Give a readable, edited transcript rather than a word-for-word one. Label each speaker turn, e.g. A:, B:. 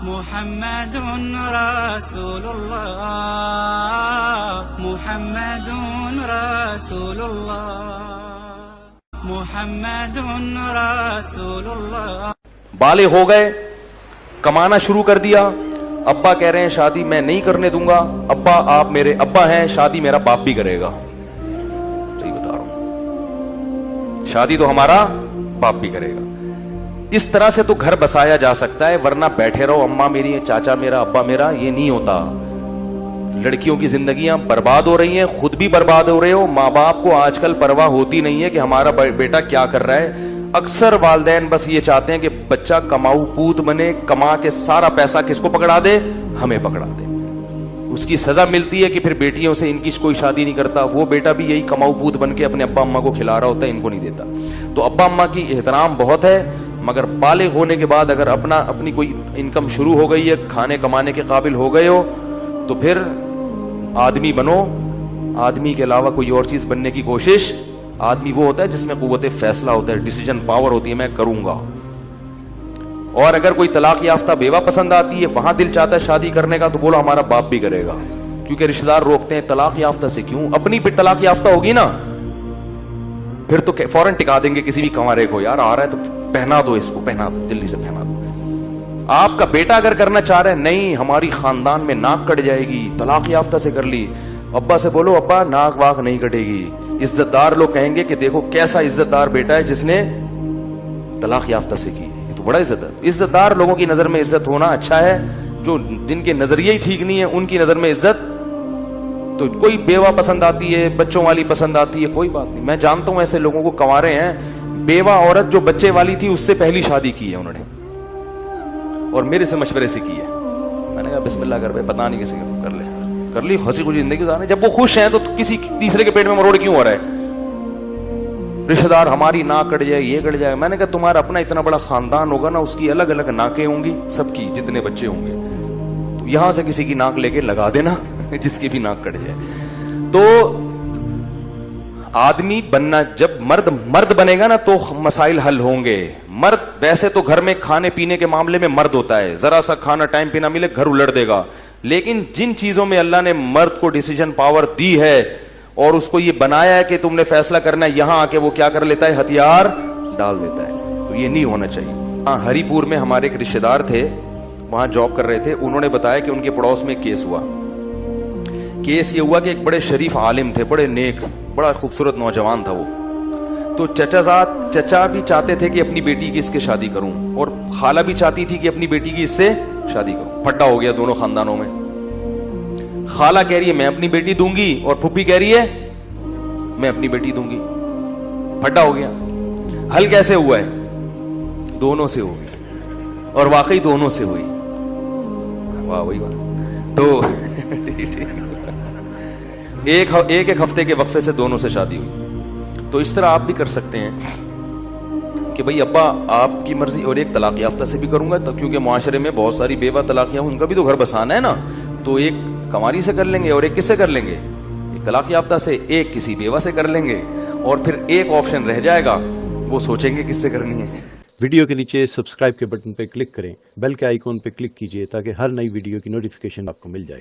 A: محمد رسول اللہ، محمد رسول اللہ، محمد رسول اللہ۔
B: بالغ ہو گئے، کمانا شروع کر دیا، ابا کہہ رہے ہیں شادی میں نہیں کرنے دوں گا، ابا آپ میرے ابا ہیں، شادی میرا باپ بھی کرے گا۔ صحیح بتا رہا ہوں، شادی تو ہمارا باپ بھی کرے گا۔ اس طرح سے تو گھر بسایا جا سکتا ہے، ورنہ بیٹھے رہو اماں میری ہیں، چاچا میرا، ابا میرا، یہ نہیں ہوتا۔ لڑکیوں کی زندگیاں برباد ہو رہی ہیں، خود بھی برباد ہو رہے ہو۔ ماں باپ کو آج کل پرواہ ہوتی نہیں ہے کہ ہمارا بیٹا کیا کر رہا ہے۔ اکثر والدین بس یہ چاہتے ہیں کہ بچہ کماؤ پوت بنے، کما کے سارا پیسہ کس کو پکڑا دے؟ ہمیں پکڑا دے۔ اس کی سزا ملتی ہے کہ پھر بیٹیوں سے ان کی کوئی شادی نہیں کرتا، وہ بیٹا بھی یہی کماؤ پوت بن کے اپنے ابا اماں کو کھلا رہا ہوتا ہے، ان کو نہیں دیتا۔ تو ابا اماں کی احترام بہت ہے، مگر بالغ ہونے کے بعد اگر اپنی کوئی انکم شروع ہو گئی ہے، کھانے کمانے کے قابل ہو گئے ہو، تو پھر آدمی بنو۔ آدمی کے علاوہ کوئی اور چیز بننے کی کوشش، آدمی وہ ہوتا ہے جس میں قوت فیصلہ ہوتا ہے، ڈیسیجن پاور ہوتی ہے، میں کروں گا۔ اور اگر کوئی طلاق یافتہ بیوہ پسند آتی ہے، وہاں دل چاہتا ہے شادی کرنے کا، تو بولو ہمارا باپ بھی کرے گا، کیونکہ رشتہ دار روکتے ہیں طلاق یافتہ سے۔ کیوں؟ اپنی بھی طلاق یافتہ ہوگی نا، پھر تو فوراً ٹکا دیں گے کسی بھی کنوارے کو، یار آ رہا ہے تو پہنا دو اس کو، پہنا دو، جلدی سے پہنا دو۔ آپ کا بیٹا اگر کرنا چاہ رہے ہیں، نہیں ہماری خاندان میں ناک کٹ جائے گی، طلاق یافتہ سے کر لی، ابا سے بولو ابا ناک واک نہیں کٹے گی۔ عزت دار لوگ کہیں گے کہ دیکھو کیسا عزت دار بیٹا ہے جس نے طلاق یافتہ سے کی، یہ تو بڑا عزت ہے۔ عزت دار لوگوں کی نظر میں عزت ہونا اچھا ہے، جو جن کے نظریے ہی ٹھیک نہیں ہے ان کی نظر میں عزت۔ تو کوئی بیوہ پسند آتی ہے، بچوں والی پسند آتی ہے، کوئی بات نہیں۔ میں جانتا ہوں ایسے لوگوں کو، کنوارے ہیں، بیوہ عورت جو بچے والی تھی اس سے پہلی شادی کی ہے انہوں نے، اور میرے سے مشورے سے کی ہے۔ میں نے کہا بسم اللہ کر بھائی، پتہ نہیں کسی کو کر لے، کر لی، ہنسی خوشی زندگی گزارنے۔ جب وہ خوش ہیں تو کسی تیسرے کے پیٹ میں مروڑ کیوں ہو رہا ہے؟ رشتہ دار ہماری ناک کٹ جائے، یہ کٹ جائے۔ میں نے کہا تمہارا اپنا اتنا بڑا خاندان ہوگا نا، اس کی الگ الگ ناکیں ہوں گی، سب کی جتنے بچے ہوں گے، تو یہاں سے کسی کی ناک لے کے لگا دینا جس کی بھی ناک کٹ جائے۔ تو آدمی بننا، جب مرد بنے گا نا تو مسائل حل ہوں گے۔ مرد ویسے تو گھر میں کھانے پینے کے معاملے میں مرد ہوتا ہے، ذرا سا کھانا ٹائم پہ نہ ملے گھر الٹ دے گا، لیکن جن چیزوں میں اللہ نے مرد کو ڈیسیجن پاور دی ہے اور اس کو یہ بنایا ہے کہ تم نے فیصلہ کرنا ہے، یہاں آ کے وہ کیا کر لیتا ہے؟ ہتھیار ڈال دیتا ہے۔ تو یہ نہیں ہونا چاہیے۔ ہاں، ہری پور میں ہمارے ایک رشتہ دار تھے، وہاں جاب کر رہے تھے، انہوں نے بتایا کہ ان کے پڑوس میں کیس ہوا۔ کیس یہ ہوا کہ ایک بڑے شریف عالم تھے، بڑے نیک، بڑا خوبصورت نوجوان تھا وہ۔ تو چچا بھی چاہتے تھے کہ اپنی بیٹی کی اس کے شادی کروں، اور خالہ بھی چاہتی تھی کہ اپنی بیٹی کی اس سے شادی کروں۔ پھڈا ہو گیا دونوں خاندانوں میں۔ خالہ کہہ رہی ہے میں اپنی بیٹی دوں گی، اور پھوپھی کہہ رہی ہے میں اپنی بیٹی دوں گی۔ پھڈا ہو گیا۔ حل کیسے ہوا ہے؟ دونوں سے ہوگی، اور واقعی دونوں سے ہوئی۔ واہ وہی بات۔ تو ایک ہفتے کے وقفے سے دونوں سے شادی ہوئی۔ تو اس طرح آپ بھی کر سکتے ہیں کہ بھئی ابا آپ کی مرضی، اور ایک طلاق یافتہ سے بھی کروں گا، کیونکہ معاشرے میں بہت ساری بیوہ طلاق یافتہ، ان کا بھی تو گھر بسانا ہے نا، تو ایک کنواری سے کر لیں گے، اور ایک کس سے کر لیں گے؟ ایک طلاق یافتہ سے، ایک کسی بیوہ سے کر لیں گے، اور پھر ایک آپشن رہ جائے گا، وہ سوچیں گے کس سے کرنی ہے۔
C: ویڈیو کے نیچے سبسکرائب کے بٹن پہ کلک کریں، بیل کے آئیکن پہ کلک کیجئے تاکہ ہر نئی ویڈیو کی نوٹیفیکیشن آپ کو مل جائے۔